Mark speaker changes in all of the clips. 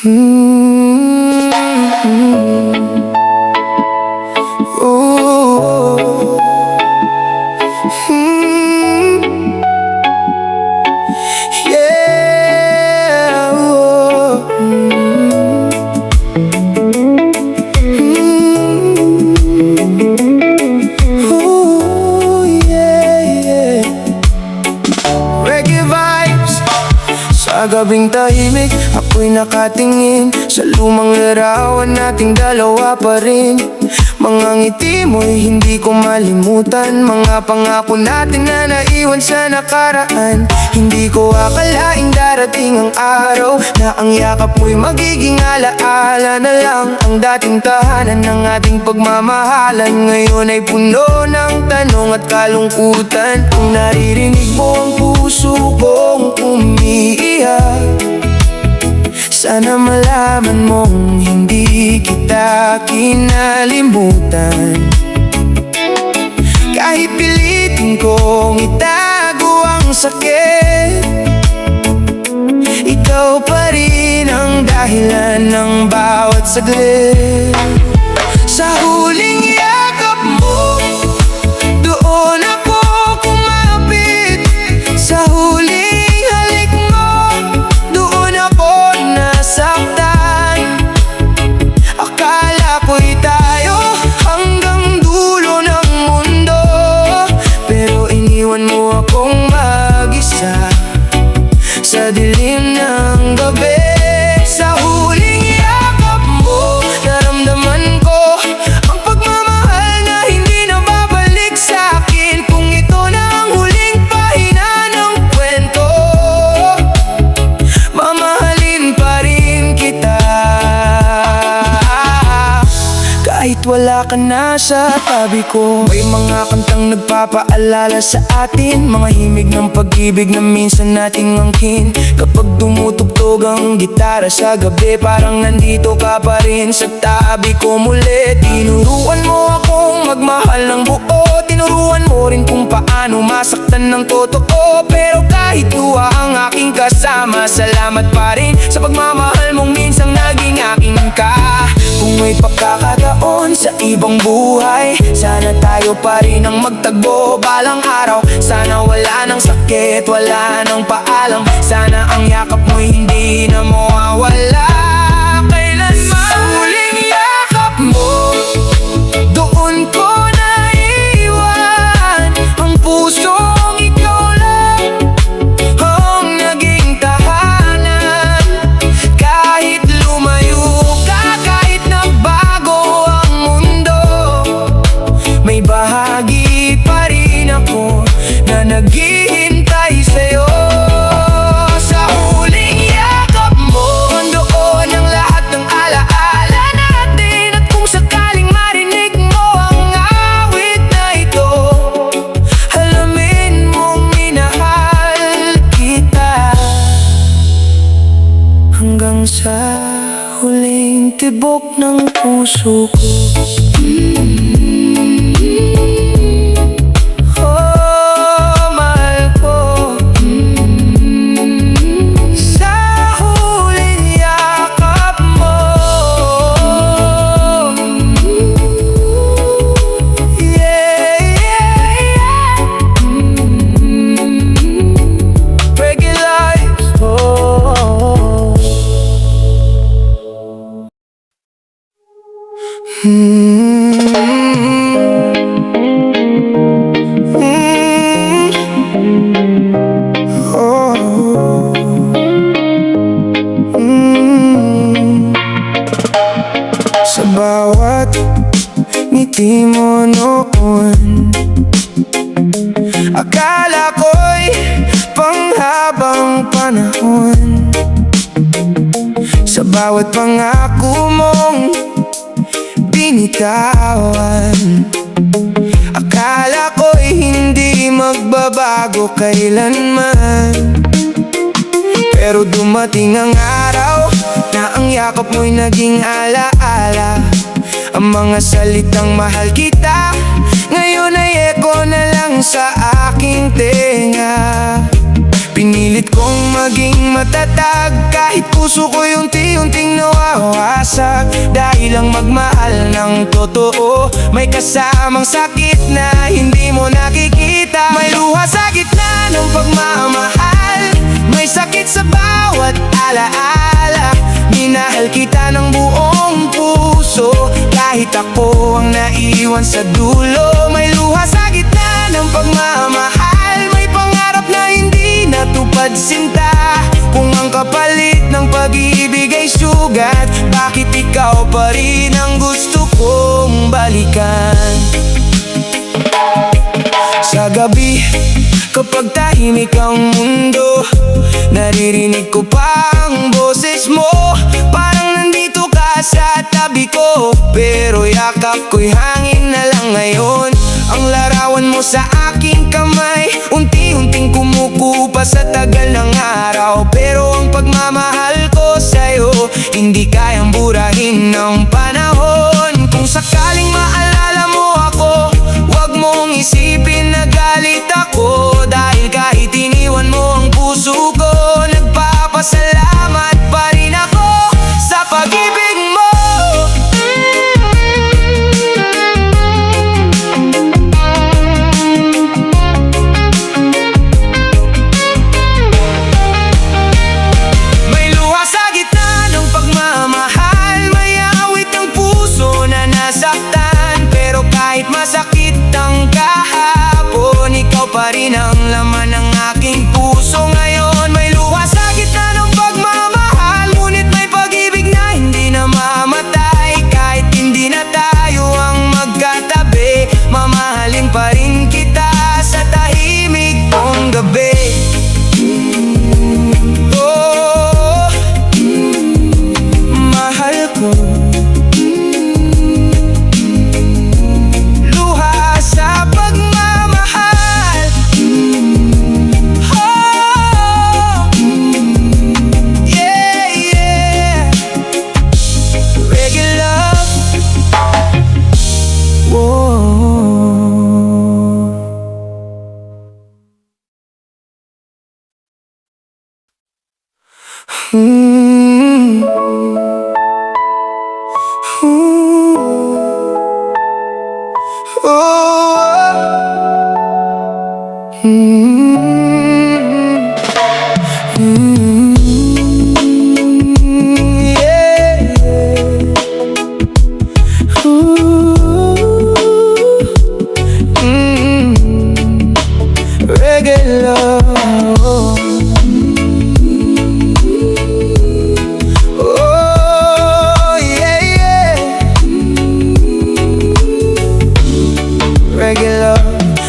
Speaker 1: Mm-hmm. Ooh. Mm-hmm. Yeah. Ooh. Mm-hmm. Ooh, yeah, yeah. Reggae vibes sa gabing tahimik, ako'y nakatingin sa lumang larawan nating dalawa pa rin. Mga ngiti mo'y hindi ko malimutan, mga pangako natin na naiwan sa nakaraan. Hindi ko akalaing darating ang araw na ang yakap mo'y magiging alaala na lang. Ang dating tahanan ng ating pagmamahalan ngayon ay puno ng tanong at kalungkutan. Kung naririnig mo ang puso kong umiiyak, sana malaman mong hindi kita kinalimutan. Kahit pilitin kong itago ang sakit, ikaw pa rin ang dahilan ng bawat saglit. Sa huling yakap mo, doon ako kumapit. Sa huling halik mo, doon ako nasaktan. Akala ko'y tayo hanggang dulo ng mundo, pero iniwan mo akong mag-isa sa dilim ng gabi. Sa huling yakap mo, naramdaman ko ang pagmamahal na hindi na babalik sa akin. Kung ito na ang huling pahina ng kwento, mamahalin pa rin kita. Kahit wala ka na sa tabi ko, may mga kantang nagpapaalala sa atin, mga himig ng pag-ibig na minsan nating angkin. Kapag tumutugtog ang gitara sa gabi, parang nandito ka pa rin sa tabi ko muli. Tinuruan mo akong magmahal ng buo, tinuruan mo rin kung paano masaktan ng totoo. Pero kahit luha ang aking kasama, salamat pa rin sa pagmamahal mong minsang naging akin ka. Kung may pagkakataon sa ibang buhay, sana tayo pa rin ang magtagbo balang araw. Sana wala nang sakit, wala nang paalam. Sana ang yakap mo'y hindi na mawawala kailanman. Sa huling yakap mo, doon ko naiwan ang pusong ikaw lang ang naging tahanan. Kahit lumayo ka, kahit nagbago ang mundo, may bahagi pa rin ako na naghihintay sa'yo. Sa huling yakap mo, doon ang lahat ng alaala natin. At kung sakaling marinig mo ang awit na ito, alamin mong minahal kita hanggang sa huling tibok ng puso ko. Oh, mahal ko. Sa huling yakap mo, yeah, yeah, yeah. Reggae lives, oh. Sa bawat ngiti mo noon, akala ko'y panghabang panahon. Sa bawat pangako mong binitawan, akala ko'y hindi magbabago kailanman. Pero dumating ang araw na ang yakap mo'y naging alaala. Ang mga salitang mahal kita ngayon ay eko na lang sa aking tenga. Pinilit kong maging matatag kahit puso ko unti-unting nawawasak. Dahil lang magmahal ng totoo, may kasamang sakit na hindi mo nakikita. May luha sa gitna ng pagmamahal, may sakit sa bawat alaala. Minahal kita ng buong puso, kahit ako ang naiwan sa dulo. May luha sa gitna ng pagmamahal, may pangarap na hindi natupad sinta. Kung ang kapalit ng pag-ibig ay sugat, bakit ikaw pa rin ang gusto kong balikan? Sa gabi, kapag tahimik ang mundo, naririnig ko pa ang boses mo. Parang nandito ka sa tabi ko, pero yakap ko'y hangin na lang ngayon. Ang larawan mo sa aking kamay, unti-unting kumukupa sa tagal ng araw. Pero ang pagmamahal ko sa'yo, hindi kayang burahin ng panahon. Kung sakaling maalala mo ako, wag mong isipin na galit ako. Dahil kahit iniwan mo ang puso ko, nagpapasalamat pa rin ako sa pag-ibig mo. May luha sa gitna ng pagmamahal, may awit ng puso na nasaktan. Pero kahit masakit ang kahapon, ikaw pa rin ang laman ng aking puso ngayon. May luha sa gitna ng pagmamahal, ngunit may pag-ibig na hindi na mamatay. Kahit hindi na tayo ang magkatabi, mamahalin pa rin kita sa tahimik kong gabi. Oh, mahal ko. Luha sa pagmamahal. Oh, yeah, yeah. Reggae love. Whoa. Mm. Reggae love. Oh, yeah, yeah. Reggae love.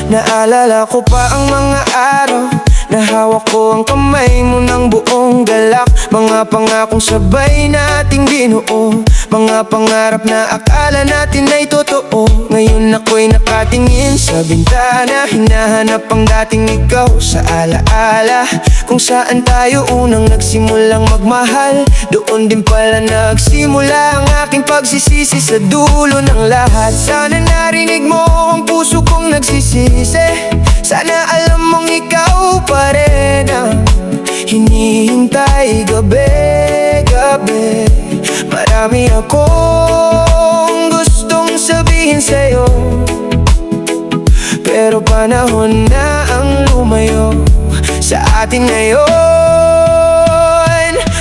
Speaker 1: Naalala ko pa ang mga araw na hawak ko ang kamay mo ng buong galak. Mga pangakong sabay nating binuo, mga pangarap na akala natin ay totoo. Ngayon ako'y nakatingin sa bintana, hinahanap ang dating ikaw sa alaala. Kung saan tayo unang nagsimulang magmahal, doon din pala nagsimula ang aking pagsisisi sa dulo ng lahat. Sana narinig mo ang puso kong nagsisisi, sana alam mong ikaw pa rin ang hinihintay gabi-gabi. Marami akong gustong sabihin sa'yo, pero panahon na ang lumayo sa atin ngayon.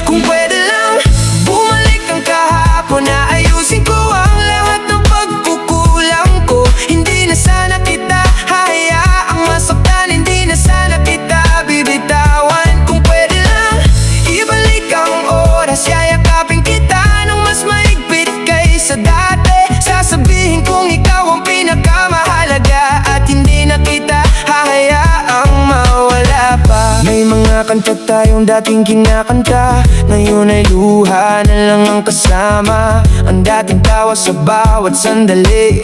Speaker 1: Kung pwede lang, bumalik ang kahapon na ayusin ko ang lahat ng pagkukulang ko. Hindi na sana kita hayaang masaktan, hindi na sana kita bibitawan. Kung pwede lang, ibalik ang oras, yayakapin kita ng mas mahigpit kaysa dati. Sasabihin kong ikaw ang pinakamahalaga at hindi na kita hahayaang mawala pa. May mga kanta tayong dating kinakanta, ngayon ay luha na lang ang kasama. Ang dating tawa sa bawat sandali,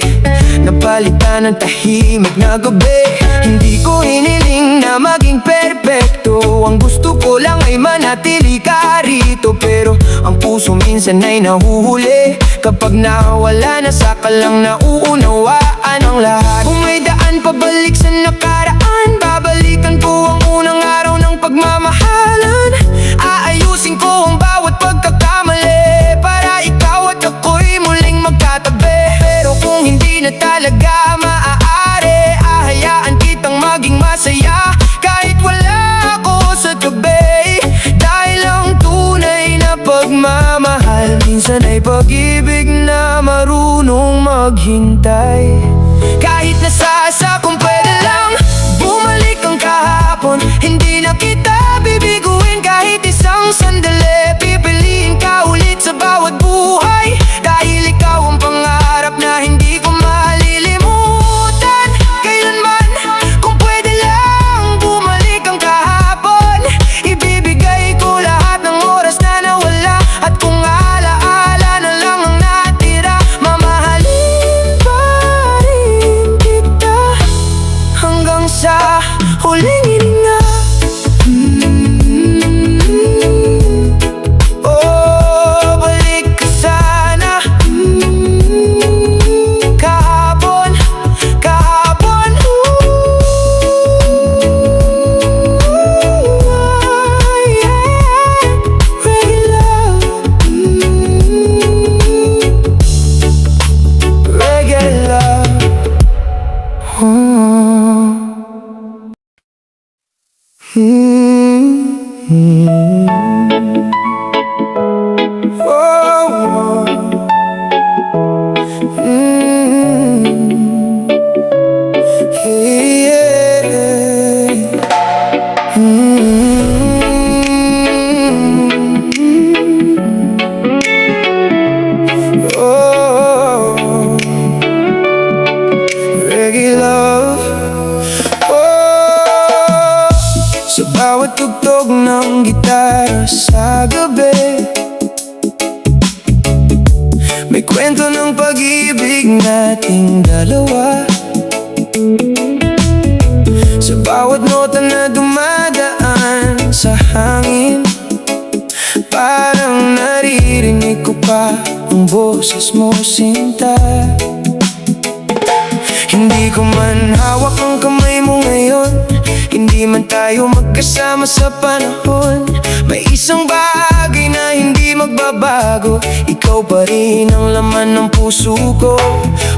Speaker 1: napalitan ng tahimik na gabi. Hindi ko hiniling na maging perpekto, ang gusto ko lang ay manatili ka rito. Pero ang puso minsan ay nahuhuli, kapag nawala na saka lang nauunawaan ang lahat. Kung may daan pabalik sa nakaraan, babalikan ko ang unang araw ng pagmamahalan. Aayusin ko ang bawat pagkakamali para ikaw at ako'y muling magkatabi. Pero kung hindi na talaga maaari, ahayaan kitang maging masaya kahit wala ako sa tabi. Dahil ang tunay na pagmamahal minsan ay pag-ibig na marunong maghintay. Kahit nasasa kung pwede lang bumalik ang kahapon, hindi na kita bibiguin kahit isang sandali. Pipiliin ka ulit sa bawat buhay dahil ikaw ang pangarap na hindi ko malilimutan kailanman. Kung pwede lang bumalik ang kahapon, ibibigay ko lahat ng oras na nawala. At kung alaala na lang ang natira, mamahalin pa rin kita hanggang sa huling hininga. Oh, balik ka sana. Kahapon, kahapon. Yeah. Reggae love. Reggae love. Reggae love. Sa bawat tugtog ng gitara sa gabi, may kwento ng pag-ibig nating dalawa. Sa bawat nota na dumadaan sa hangin, parang naririnig ko pa ang boses mo, sinta. Hindi ko man hawak ang kamay mo ngayon, hindi man tayo magkasama sa panahon. May isang bagay na hindi magbabago, ikaw pa rin ang laman ng puso ko.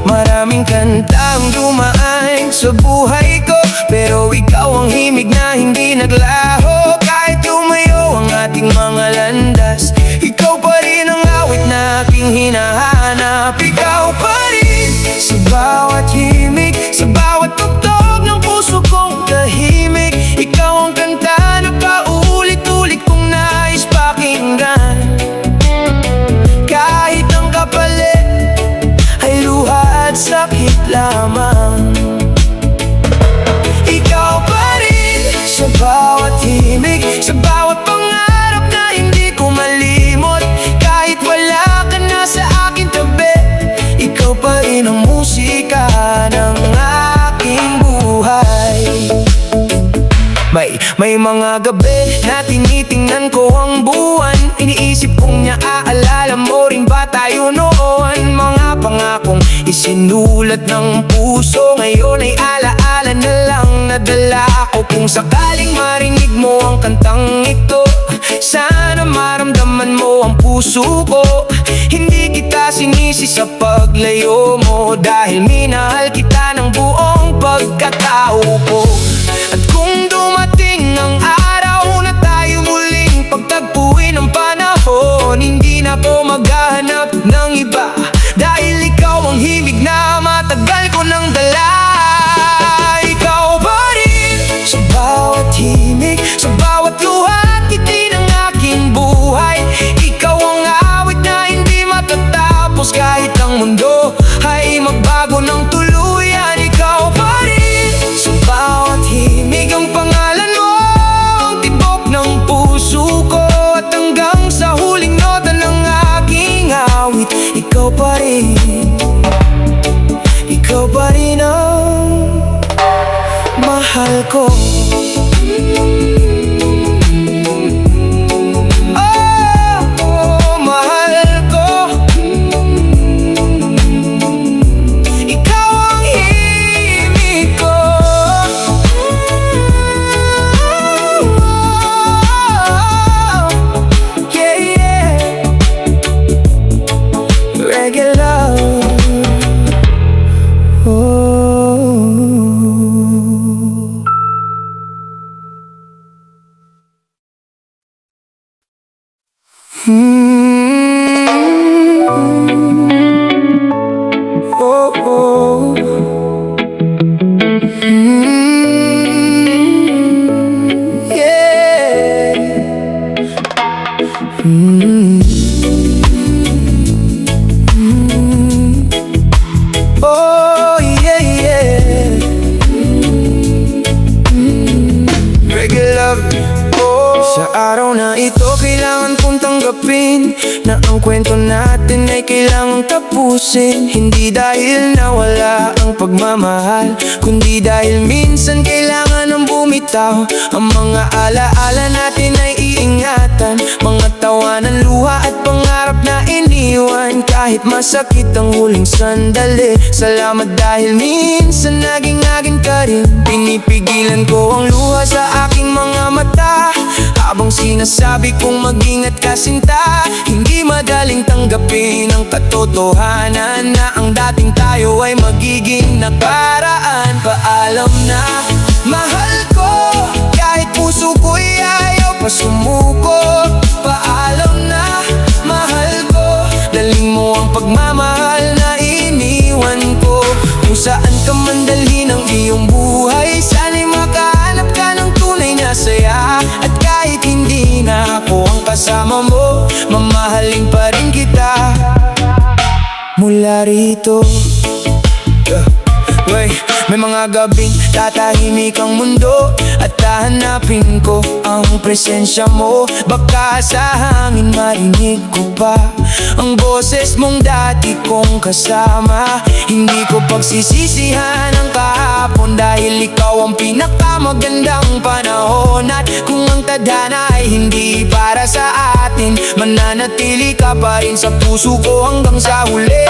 Speaker 1: Maraming kanta ang dumaan sa buhay ko, pero ikaw ang himig na hindi naglaho. Kahit lumayo ang ating mga landas, ikaw pa rin ang awit na aking hinahanap. Ikaw pa rin sa bawat himig, sa bawat tugtog ng puso kong tahimik. Ikaw ang kanta na paulit-ulit kong nais pakinggan. Kahit ang kapalit ay luha at sakit lamang, ikaw pa rin sa bawat himig, sa bawat pangarap na hindi ko malimot. Kahit wala ka na sa aking tabi, ikaw pa rin ang musika ng aking buhay. May mga gabi na tinitingnan ko ang buwan, iniisip kong naaalala mo rin ba tayo noon. Mga pangakong isinulat ng puso, ngayon ay alaala na lang. Nadala ako kung sakaling marinig mo ang kantang ito. Sana maramdaman mo ang puso ko, hindi kita sinisi sa paglayo mo, dahil minahal kita ng buong pagkatao ko. At kung dumating ang araw na tayo muling pagtagpuin ang panahon, hindi na ako maghahanap ng iba, dahil ikaw ang himig na matagal ko nang dala. Ikaw pa rin sa bawat himig, sa bawat luha at ngiti ng aking buhay. Ikaw ang awit na hindi matatapos kahit ang mundo ay magbago ng tuluyan. Ikaw pa rin sa bawat himig, ang pangalan mo ang tibok ng puso ko. At hanggang sa huling nota ng aking awit, ikaw pa rin, ikaw pa rin ang mahal ko. Oh, mahal ko. Ikaw ang himig ko. reggae love. Oh yeah, yeah. Reggae love. Sa araw na ito, kailangan kong tanggapin na ang kwento natin ay kailangang tapusin. Hindi dahil nawala ang pagmamahal, kundi dahil minsan kailangan ng bumitaw. Ang mga alaala natin ay iingatan, mga tawanan, luha at pangarap na iniwan. Kahit masakit ang huling sandali, salamat dahil minsan naging akin ka rin. Pinipigilan ko ang luha sa aking mga mata, habang sinasabi kong mag-ingat ka sinta. Hindi madaling tanggapin ang katotohanan na ang dating tayo ay magiging nakaraan. Paalam na, mahal ko, kahit puso ko'y ayaw pa sumuko. Paalam na, mahal ko, daling mo ang pagmamahal na iniwan ko. Kung saan ka man dalhin ang iyong buhay, sana'y makahanap ka ng tunay na saya. At kahit hindi na ako ang kasama mo, mamahalin pa rin kita mula rito. May mga gabing tatahimik ang mundo at hahanapin ko ang presensya mo. Baka sa hangin marinig ko pa ang boses mong dati kong kasama. Hindi ko pagsisisihan ang kahapon, dahil ikaw ang pinakamagandang panahon. At kung ang tadhana ay hindi para sa atin, mananatili ka pa rin sa puso ko hanggang sa huli.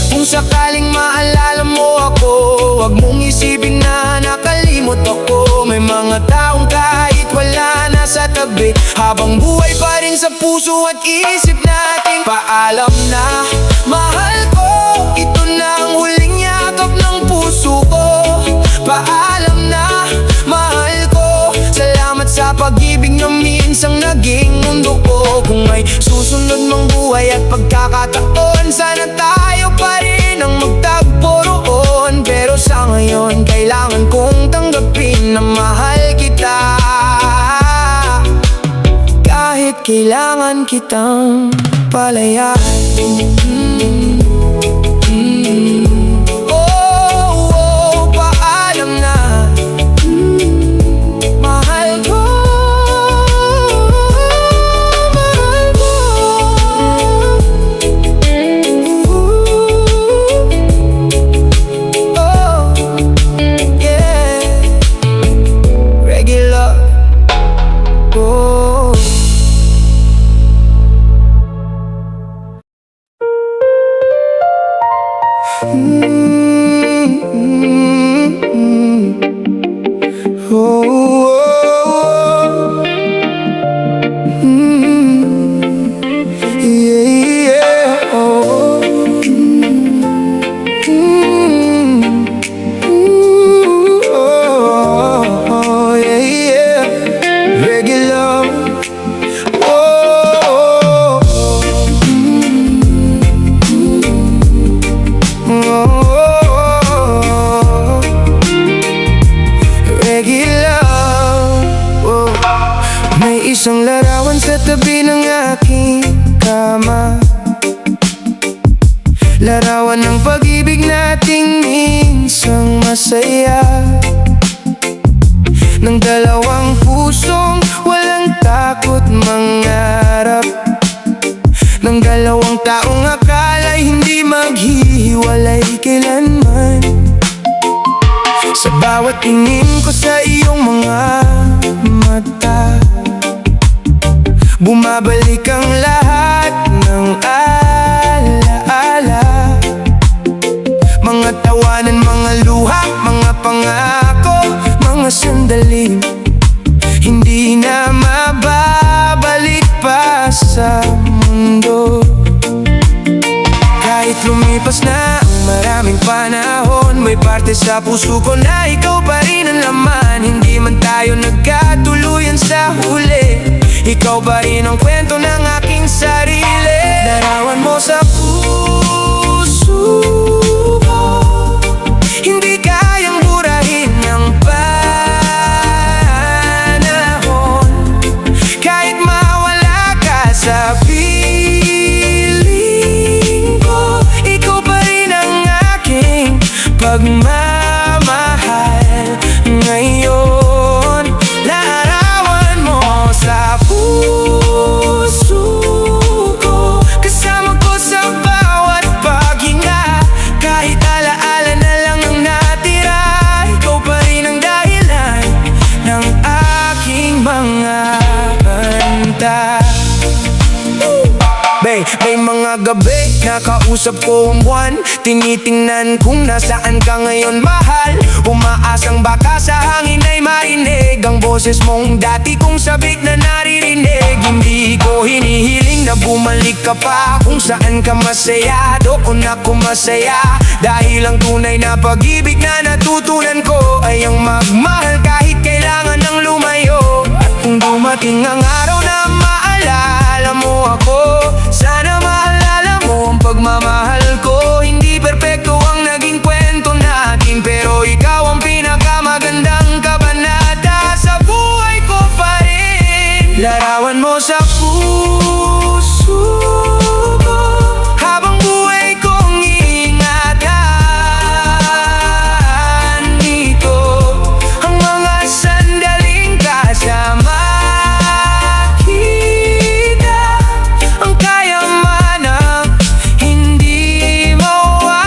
Speaker 1: Kung sakaling maalala mo ako, huwag mong isipin na nakalimot ako. May mga taong kahit wala na sa tabi, habang buhay pa rin sa puso at isip natin. Paalam na, mahal ko, ito na ang huling yakap ng puso ko. Paalam na, mahal ko, salamat sa pag-ibig na minsang naging mundo ko. Kung may susunod mang buhay at pagkakataon, sana tayo pa rin ang magtagpo roon. Pero sa ngayon, kailangan kong tanggapin na mahal kita, kahit kailangan kitang palayain. Paalam na, mahal ko, mahal ko. Yeah, reggae love. Isang larawan sa tabi ng aking kama, larawan ng pag-ibig nating minsang masaya, ng dalawang pusong walang takot mangarap, ng dalawang taong akala'y hindi maghihiwalay kailanman. Sa bawat tingin ko sa iyong mga mata, bumabalik ang lahat ng alaala, mga tawanan, mga luha, mga pangako, mga sandali hindi na mababalik pa sa mundo. lumipas na ang maraming panahon, may parte sa puso ko na ikaw pa rin ang laman. Hindi man tayo nagkatuluyan sa huli, ikaw pa rin ang kwento ng aking sarili. Larawan mo sa puso ko, hindi kayang burahin ng panahon. Kahit mawala ka sa piling ko, ikaw pa rin ang aking pagmamahal. Ngayon, larawan mo sa puso ko, kasama ko sa bawat paghinga. Kahit alaala na lang ang natira, ikaw pa rin ang dahilan ng aking mga kanta. May mga gabi nakausap ko ang buwan, tinitingnan kung nasaan ka ngayon, mahal. Umaasang baka sa hangin ay marinig ang boses mong dati kong sabik na naririnig. Hindi ko hinihiling na bumalik ka pa, kung saan ka masaya, doon ako masaya. Dahil ang tunay na pag-ibig na natutunan ko ay ang magmahal kahit kailangan ng lumayo. At kung dumating ang araw na maalala mo ako, sana maalala mo ang pagmamahal ko. Hindi perpekto ang naging kwento natin, pero ikaw ang pinakamagandang kabanata sa buhay ko pa rin. Larawan mo sa puso ko, habang buhay kong iingatan dito ang mga sandaling kasama kita, ang kayamanang hindi mawawala.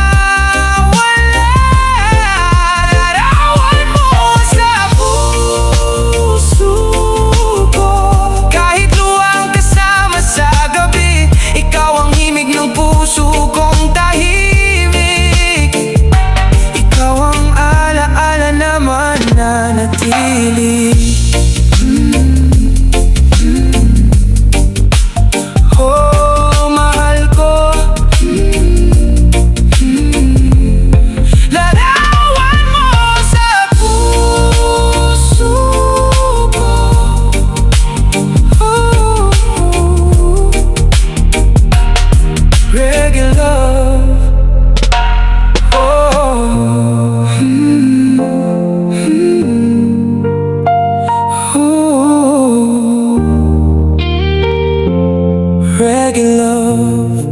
Speaker 1: Larawan mo sa puso ko, kahit luwang kasama sa gabi, ikaw ang himig ng puso kong tahimik. Ikaw ang alaala na mananatili. Oh, mahal ko. Larawan mo sa puso ko. Oh, reggae love. Oh, reggae love.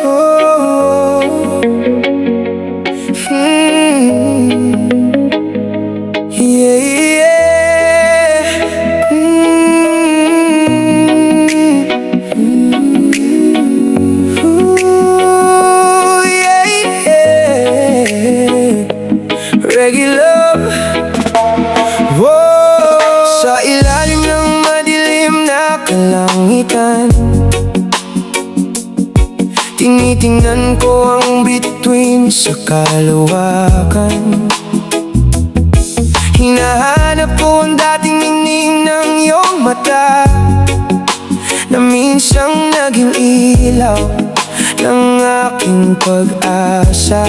Speaker 1: Oh, yeah, yeah. Ooh, yeah, yeah. Reggae love. Whoa. Sa ilalim ng madilim na kalangitan, tinitingnan ko ang bituin sa kalawakan. Hinahanap ko ang dating ningning ng iyong mata, na minsang naging ilaw ng aking pag-asa.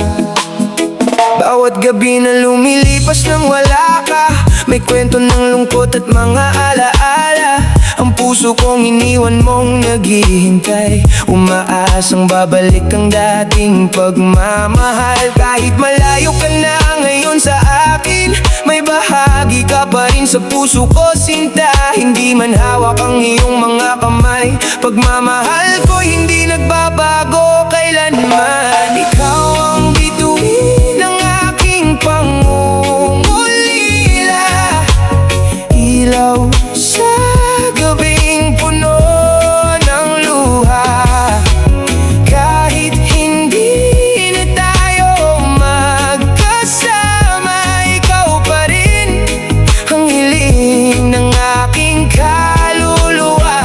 Speaker 1: Bawat gabi na lumilipas nang wala ka, may kwento ng lungkot at mga alaala. Ang puso kong iniwan mong naghihintay, umaasang babalik ang dating pagmamahal. Kahit malayo ka na ngayon sa akin, may bahagi ka pa rin sa puso ko, sinta. Hindi man hawak ang iyong mga kamay, pagmamahal ko hindi nagbabago kailanman. Ikaw ang bituin ng aking pangungulila, ilaw sa gabing puno ng luha. Kahit hindi na tayo magkasama, ikaw pa rin ang hiling ng aking kaluluwa.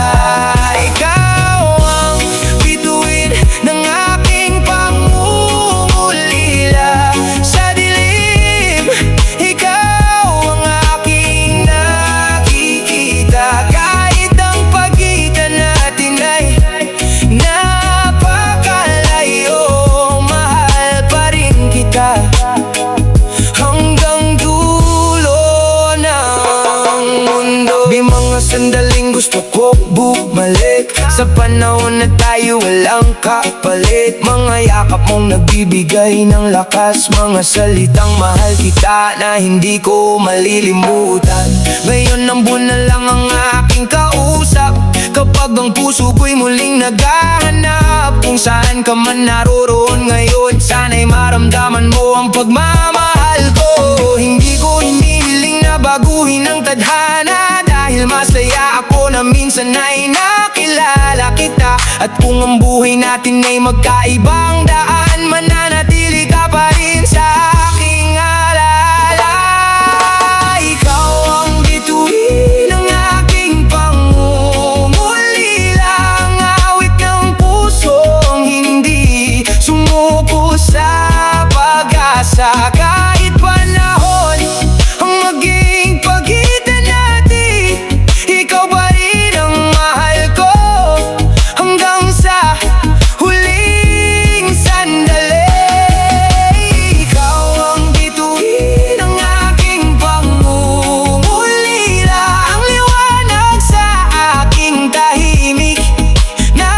Speaker 1: Ikaw ang bituin ng aking pangungulila, Sa panahon na tayo walang kapalit, mga yakap mong nagbibigay ng lakas, mga salitang mahal kita na hindi ko malilimutan. Ngayon ang buwan na lang ang aking kausap, kapag ang puso ko'y muling naghahanap. Kung saan ka man naroroon ngayon, sana'y maramdaman mo ang pagmamahal ko. Hindi ko hinihiling na baguhin ang tadhana, dahil masaya ako na minsan ay nakilala kita. At kung ang buhay natin ay magkaibang daan, mananatili ka pa rin sa aking alala. Ikaw ang bituin ng aking pangungulila, ang awit ng pusong hindi sumuko sa pag-asa. Kahit panahon ang maging pagitan natin, ikaw pa rin ang mahal ko hanggang sa huling sandali. Ikaw ang bituin ng aking pangungulila, ang liwanag sa aking tahimik na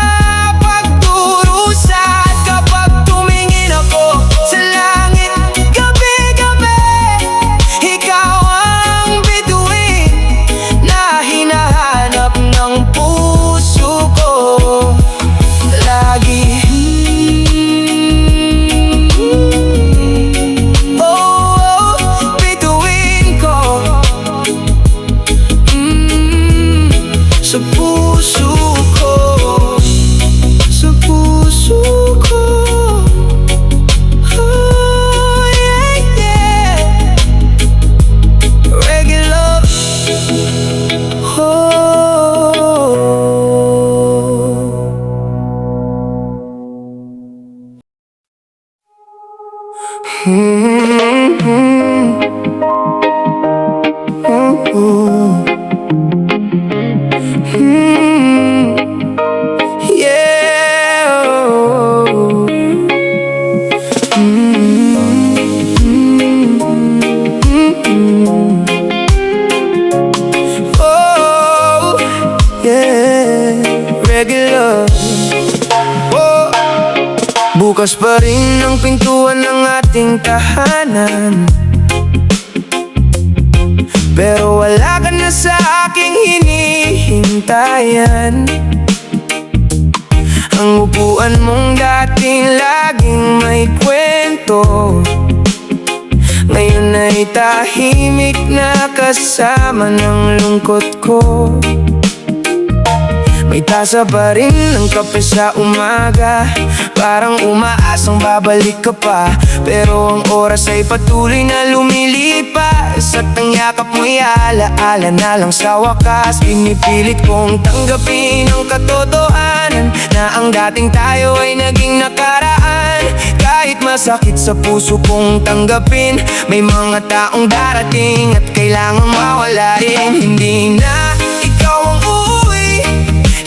Speaker 1: pagdurusa. At kapag tumingin ako sa langit gabi-gabi, ikaw ang bituin na hinahanap ng puso ko lagi. Oh, bituin ko sa puso ko, sa puso ko. Oh, yeah, yeah. Reggae love. Oh. Oh, yeah, regular. Oh, bukas pa rin ang pintuan ng ating tahanan, pero wala ka na sa aking hinihintayan. Ang upuan mong dating laging may kwento, ngayon ay tahimik na kasama ng lungkot ko. May tasa pa rin ng kape sa umaga, parang umaasang babalik ka pa. Pero ang oras ay patuloy na lumilipas, at ang yakap mo'y alaala na lang sa wakas. Pinipilit kong tanggapin ang katotohanan na ang dating tayo ay naging nakaraan. Kahit masakit sa puso kong tanggapin, may mga taong darating at kailangang mawala rin. Hindi na ikaw ang uuwi,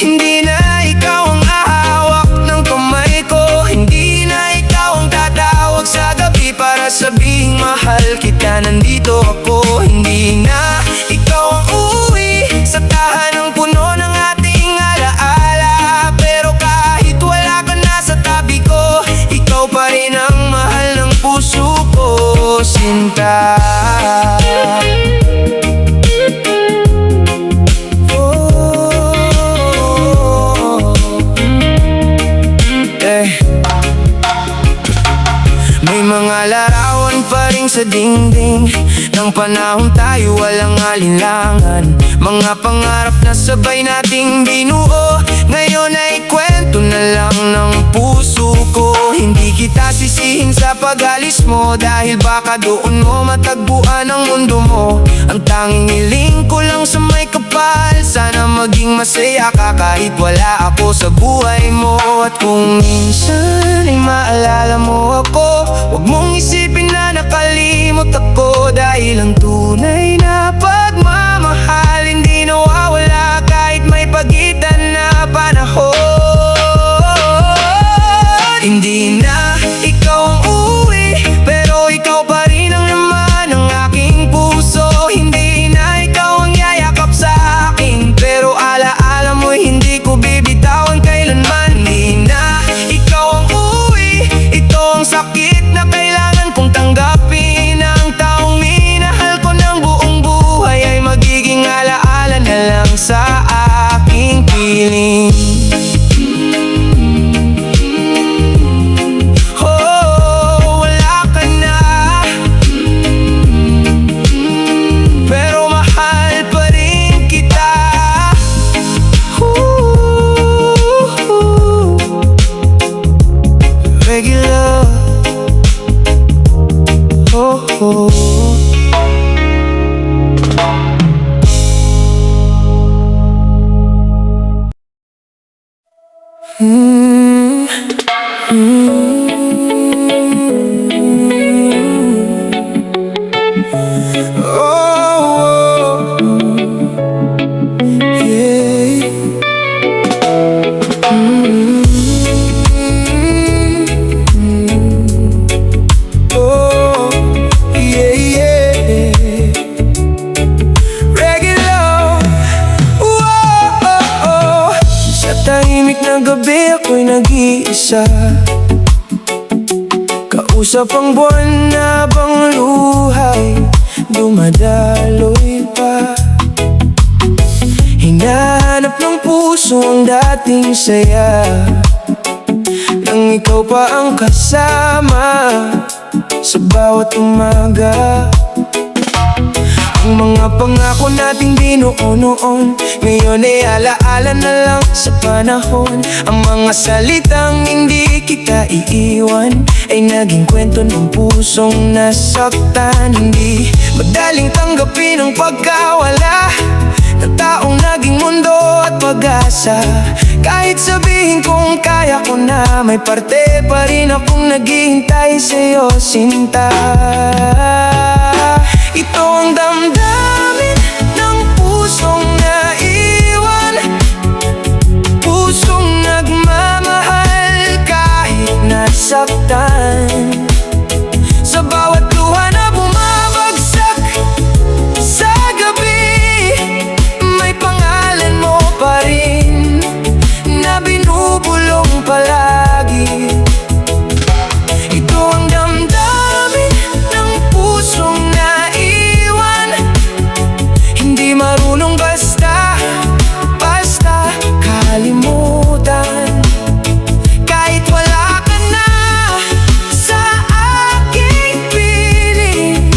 Speaker 1: hindi na ikaw ang ahawak ng kamay ko, hindi na ikaw ang tatawag sa gabi para sabihing mahal kita, nandito ako. Hindi na ikaw ang uuwi sa tahanang puno ng ating alaala, pero kahit wala ka na sa tabi ko, ikaw pa rin ang mahal ng puso ko, Sinta. May mga larawan pa rin sa dingding ng panahon tayo walang alinlangan, mga pangarap na sabay nating binuo, ngayon ay kwento na lang ng puso ko. Hindi kita sisihin sa pag-alis mo, dahil baka doon mo matagpuan ang mundo mo. Ang tanging hiling ko lang sa may kapal, sana maging masaya ka kahit wala ako sa buhay mo. At kung minsan ay maalala mo ako, huwag mong isipin na nakalimot ako, dahil ang tunay na pagmamahal hindi nawawala kahit may pagitan na panahon. Hindi na ikaw ang uuwi, pero ikaw pa rin ang laman ng aking puso. Hindi na ikaw ang yayakap sa akin, pero alaala mo'y hindi ko bibitaw. piling. Oh, wala ka na, pero mahal pa rin kita. Regular. Oh, oh. Tahimik na gabi ako'y nag-iisa, kausap ang buwan na bang luhay dumadaloy pa. Hinahanap ng puso ang dating saya, nang ikaw pa ang kasama sa bawat umaga. Ang mga pangako nating di noon, ngayon ay alaala na lang sa panahon. Ang mga salitang hindi kita iiwan ay naging kwento ng pusong nasaktan. Hindi madaling tanggapin ang pagkawala ng taong naging mundo at pag-asa. Kahit sabihin kong kaya ko na, may parte pa rin akong naghihintay sa'yo, sinta. Ito ang damdamin ng pusong naiwan, pusong nagmamahal kahit nasaktan. Sa bawat luha na bumabagsak sa gabi, may pangalan mo pa rin na binubulong palagi. Ito ang damdamin ng pusong hindi marunong basta kalimutan. Kahit wala ka na sa aking piling,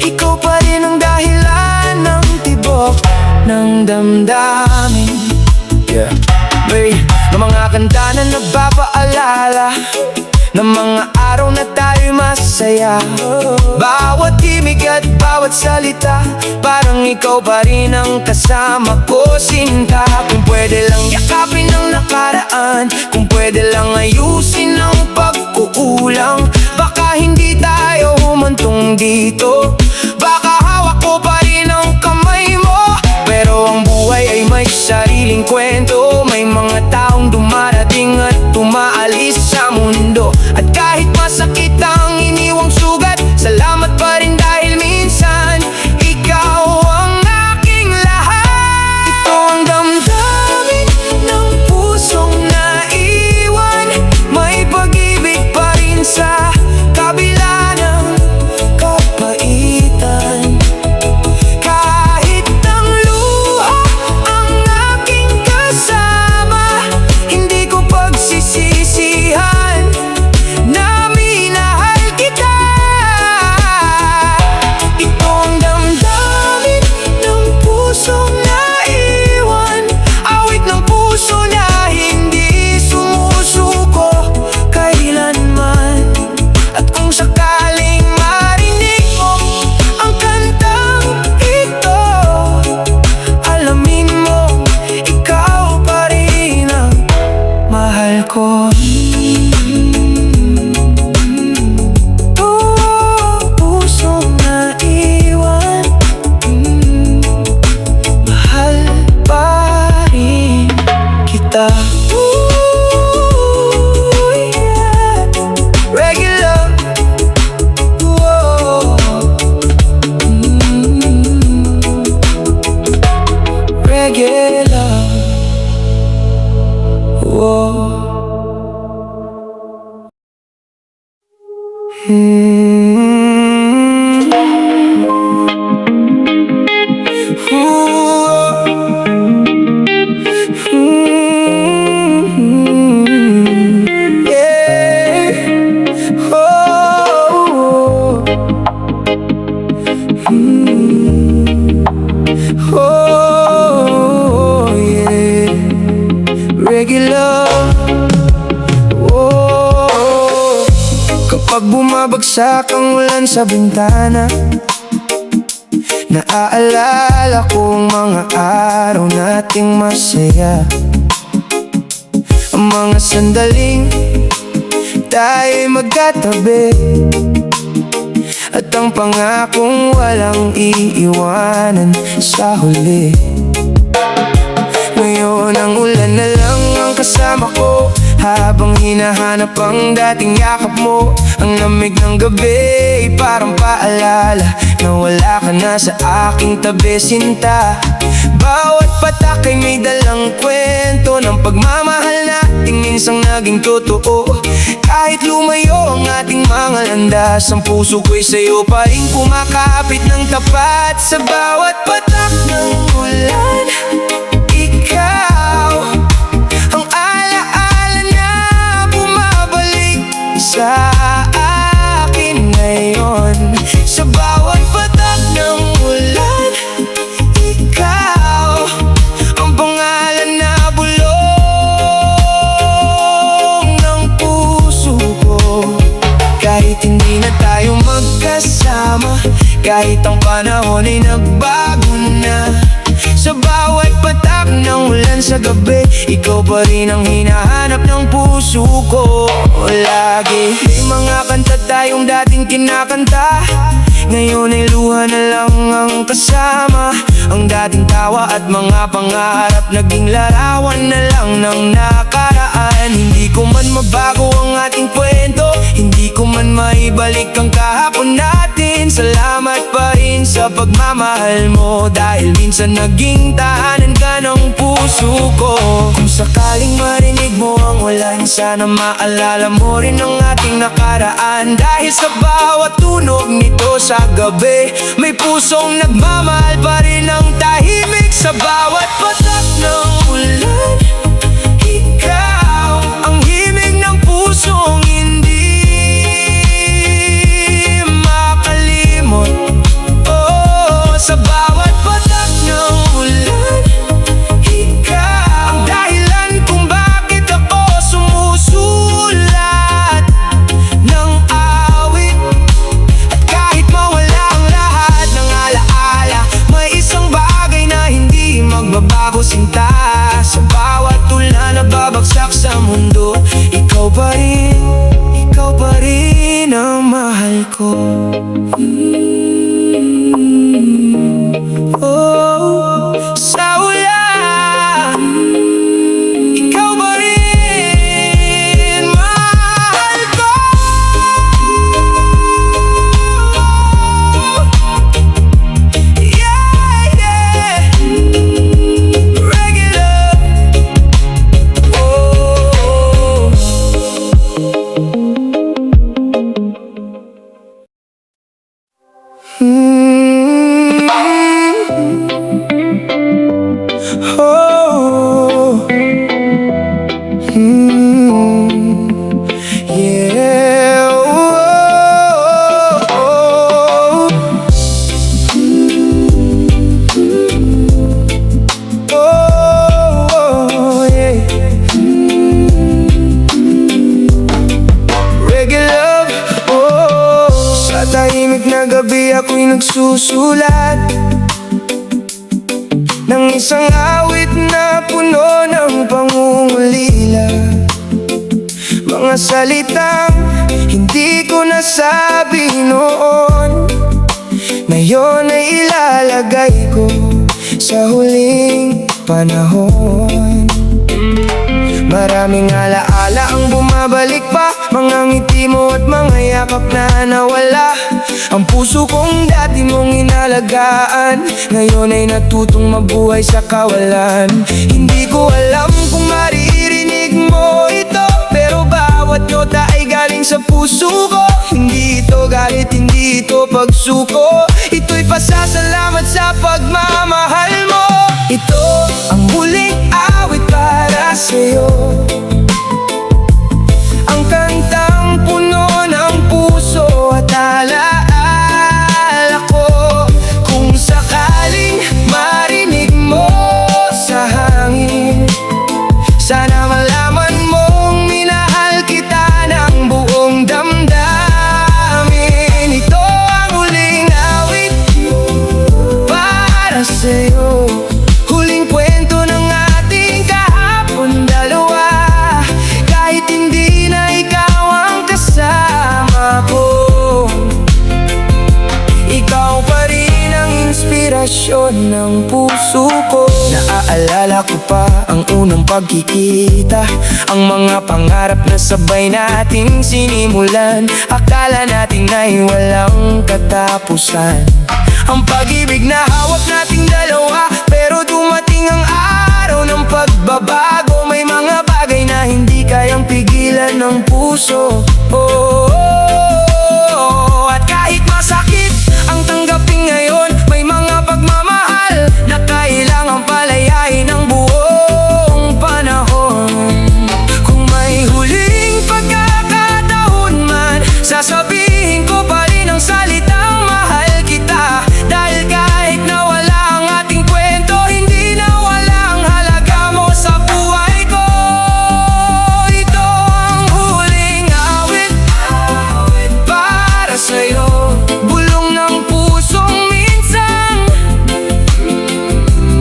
Speaker 1: ikaw pa rin ang dahilan ng tibok ng damdamin. Yeah, may mga kanta na nagpapaalala ng mga araw na tayo'y masaya. Bawat himig at bawat salita, parang ikaw pa rin ang kasama ko, sinta. Kung pwede lang yakapin ang nakaraan, kung pwede lang ayusin ang pagkukulang, baka hindi tayo humantong dito. Baka hawak ko pa rin ang kamay mo, pero ang buhay ay may sariling kwento. May mga taong dumarating at tumaalis sa mundo, at kahit masakit ang iniwang sugat, salamat pa rin dahil minsan ikaw ang aking lahat. Ito ang damdamin ng pusong naiwan, may pag-ibig pa rin sa kabila ng kapaitan. Kahit ang luha ang aking kasama, Bumabagsak ang ulan sa bintana. Naaalala kong mga araw nating masaya, ang mga sandaling tayo'y magkatabi, at ang pangakong walang iiwanan sa huli. Ngayon ang ulan na lang ang kasama ko, habang hinahanap ang dating yakap mo. Ang lamig ng gabi parang paalala na wala ka na sa aking tabi, sinta. Bawat patak ay may dalang kwento ng pagmamahal nating minsang naging totoo. Kahit lumayo ang ating mga landas, ang puso ko'y sa'yo pa rin kumakapit ng tapat. Sa bawat patak ng ulan, ikaw ang alaala na bumabalik sa akin ngayon. Sa bawat patak ng ulan, ikaw ang pangalan na bulong ng puso ko. Kahit hindi na tayo magkasama, kahit ang panahon ay nagbago na, sa bawat patak ng ulan sa gabi, ikaw pa rin ang hinahanap ng puso ko lagi. May mga kanta tayong dating kinakanta, ngayon ay luha na lang ang kasama. Ang dating tawa at mga pangarap naging larawan na lang ng nakaraan. Hindi ko man mabago ang ating kwento, hindi ko man maibalik ang kahapon natin. Salamat pa rin sa pagmamahal mo, dahil minsan naging tahanan ka ng puso ko. Kung sakaling marinig mo ang ulan, sana maalala mo rin ang ating nakaraan. Dahil sa bawat tunog nito sa gabi, may pusong nagmamahal pa rin ang tahimik. Sa bawat patak ng ulan, ikaw ang himig ng pusong hindi makalimot. Oh, sa bawat patak ng ulan, ikaw ang dahilan kung bakit ako sumusulat ng awit. At kahit mawala ang lahat ng alaala, may isang bagay na hindi magbabago, sinta. Sa bawat ulan na babagsak sa mundo, ikaw pa rin ang mahal ko. Oh, sa ulan, ikaw pa rin mahal ko. Yeah, yeah. Regular. Oh. Oh. Yeah. Oh. Oh, yeah. Regular. Oh. Sa tahimik na gabi ako'y nagsusulat ng isang awit na puno ng pangungulila. Mga salitang hindi ko nasabi noon, ngayon ay ilalagay ko sa huling panahon. Maraming alaala ang bumabalik pa, mga ngiti mo at mga yakap na nawala. Ang puso kong dati mong inalagaan, ngayon ay natutong mabuhay sa kawalan. Hindi ko alam kung maririnig mo ito, pero bawat nota ay galing sa puso ko. Hindi ito galit, hindi ito pagsuko, ito'y pasasalamat sa pagmamahal mo. Ito ang huling awit para sa'yo, ang kantang puno ng puso at alaala ko. Kung sakaling marinig mo sa hangin, sana malaman mong minahal kita ng buong damdamin. inspirasyon ng puso ko. Naaalala ko pa ang unang pagkikita, ang mga pangarap na sabay nating sinimulan. Akala natin ay walang katapusan, ang pag-ibig na hawak nating dalawa. Pero dumating ang araw ng pagbabago. May mga bagay na hindi kayang pigilan ng puso. At kahit masakit ang tanggapin ngayon, may mga pagmamahal na kailangang palayain ng buong panahon. Kung may huling pagkakataon man, sasabihin ko pa rin ang salitang mahal kita. Dahil kahit nawala ang ating kwento, hindi nawala ang halaga mo sa buhay ko. Ito ang huling awit para sa'yo, bulong ng pusong minsan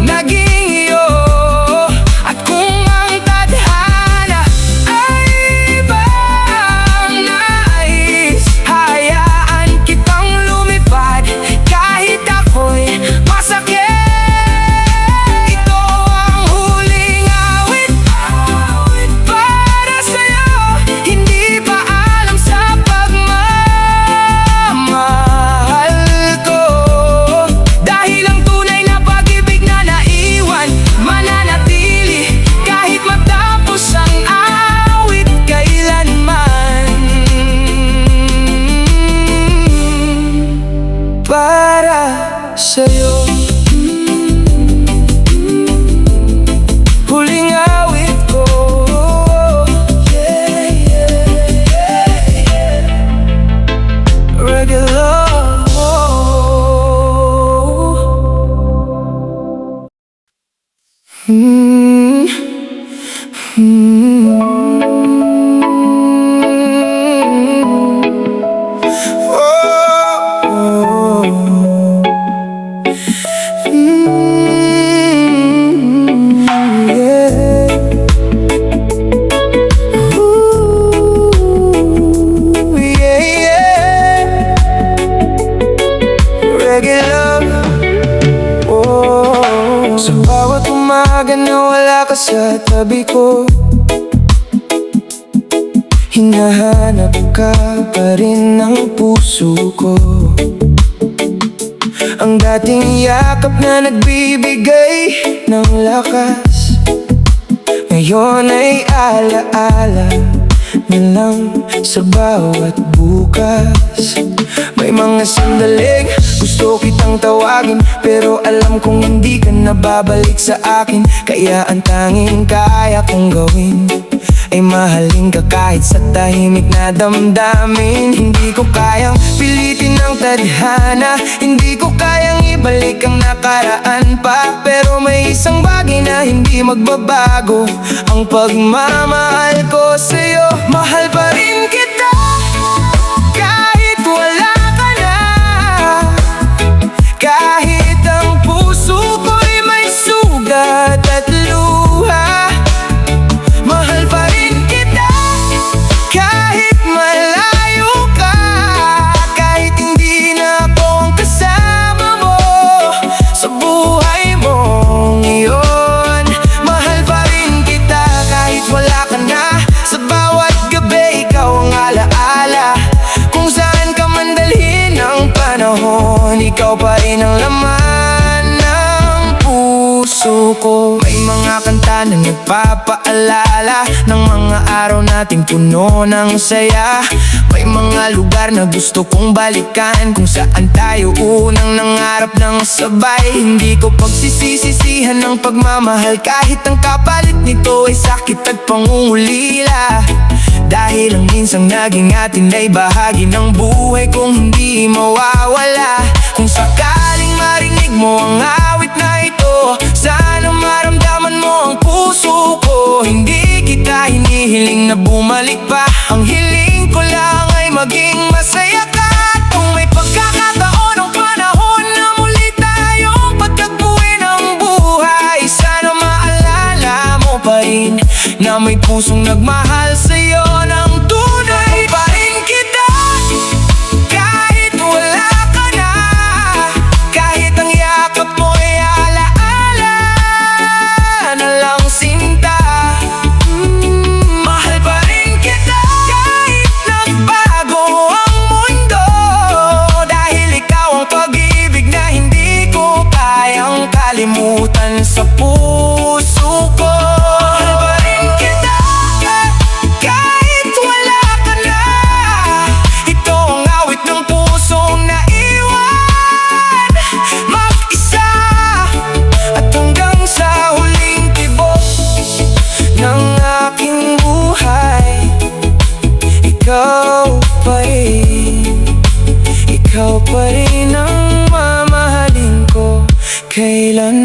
Speaker 1: naging iyo. At kung ang tadhana ay iba ang nais, hayaan kitang lumipad kahit ako'y masakit. Ito ang huling awit para sa'yo, hindi pa alam sa pagmamahal ko. Dahil ang tunay na pag-ibig na naiwan, mananatili kahit matapos ang awit kailanman. Para sa'yo, huling awit ko. Yeah, yeah, yeah. Regular. Sa bawat umaga na wala ka sa tabi ko, hinahanap ka pa rin ng puso ko. Ang dating yakap na nagbibigay ng lakas, ngayon ay alaala na lang sa bawat bukas. May mga sandaling gusto kitang tawagin, pero alam kong hindi ka nababalik sa akin. Kaya ang tanging kaya kong gawin ay mahalin ka kahit sa tahimik na damdamin. Hindi ko kayang pilitin ang tadhana, hindi ko kayang ibalik ang nakaraan pa. Pero may isang bagay na hindi magbabago, ang pagmamahal ko sa'yo. Mahal pa rin kita kahit wala ka na, kahit ang puso ko'y may sugat at luha. Mahal pa rin kita kahit malayo ka, kahit hindi na ako ang kasama mo sa buhay mong iyon. Mahal pa rin kita kahit wala ka na, sa bawat gabi ikaw ang alaala. Kung saan ka man dalhin ang panahon, ikaw pa rin ang laman ng puso ko. May mga kanta na nagpapaalala ng mga araw nating puno ng saya. May mga lugar na gusto kong balikan, kung saan tayo unang nangarap ng sabay. Hindi ko pagsisisihan ng pagmamahal, kahit ang kapalit nito ay sakit at pangungulila. Dahil ang minsang naging atin ay bahagi ng buhay kong hindi mawawala. Kung sakaling marinig mo ang awit na ito, sana maramdaman mo ang puso ko. Hindi kita hinihiling na bumalik pa, ang hiling ko lang ay maging masaya ka. Kung may pagkakataon ang panahon na muli tayong pagtagpuin ang buhay, sana maalala mo pa rin na may pusong nagmahal sa'yo ng tunay. Pa rin kita kahit wala ka na, kahit ang yakap mo kailan